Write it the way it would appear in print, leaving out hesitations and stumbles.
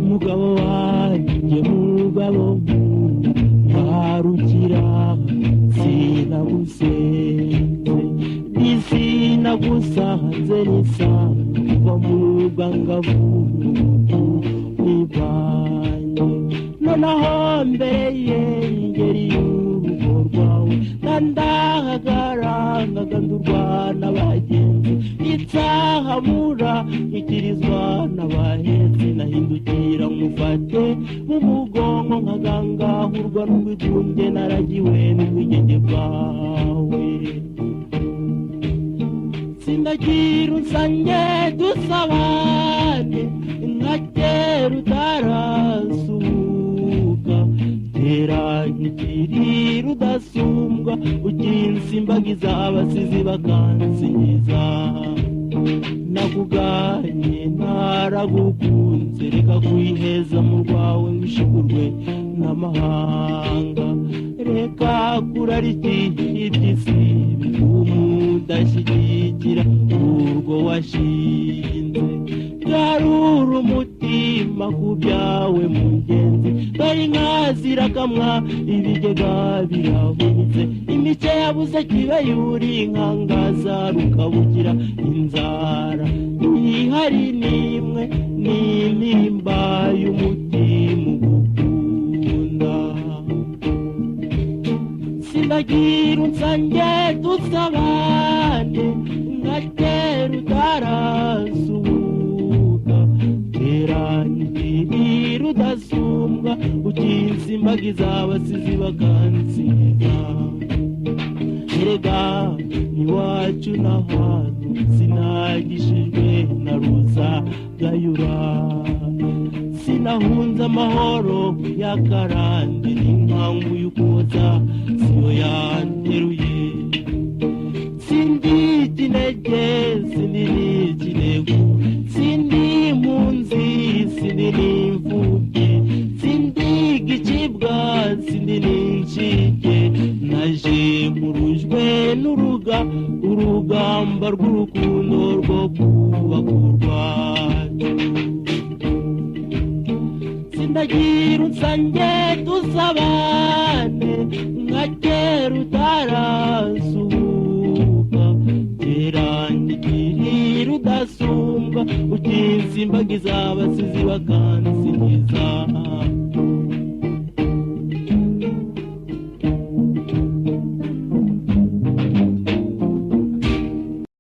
Mugabo wanjye mugabo ntarukira sinagusenze nisinagusanze nisanga kuva mu bwangavu nibanye nonaho mbere y'ingeri y'urugo rwawe ndandahagaranga ndurwa n'abagenzi itsahamura ikirizwa n'abahetsi nahindukira mufate mu mugongo nkagangahurwa n'ubwigunge naragiwe n'ubwigenge bwawe sindagira unsange dusabane nka kera utarasuka tera nkikirira udasumbwa ukinsimbagiza abasizi bakansingiza nakuganye ntaragukunze reka kwiheza mu rwawe ngishigurwe n'amahanga reka kurarikira iby'isi umudashyigikira urwo washinze garura umutima ku byawe mugenzi dore inka zirakamwa ibigega birahunitse imice yabuze kibe yuri inkangaza rukabugira inzara ihari nimwe n'intimba y'umutima ugukunda sindagira unsange dusabane nka kera utarasuka tera nkikirira udasumbwa ukinsimbagiza abasizi bakansiga erega iwacu n'ahantu sinagishijwe na ruza gayura sinahunze amahoro y'akarande n'inkangu y'ukoza siyo yanteruye sindi ikinege sindi n'ikinego sindi impunzi sindi n'imfubyi sindi igicibwa sindi n'incike naje murujwe urugamba rw'urukundo rwo kubaka urwacu sindagira unsange dusabane nka kera utarasuka tera nkikirira udasumbwa ukinsimbagiza abasizi bakansingiza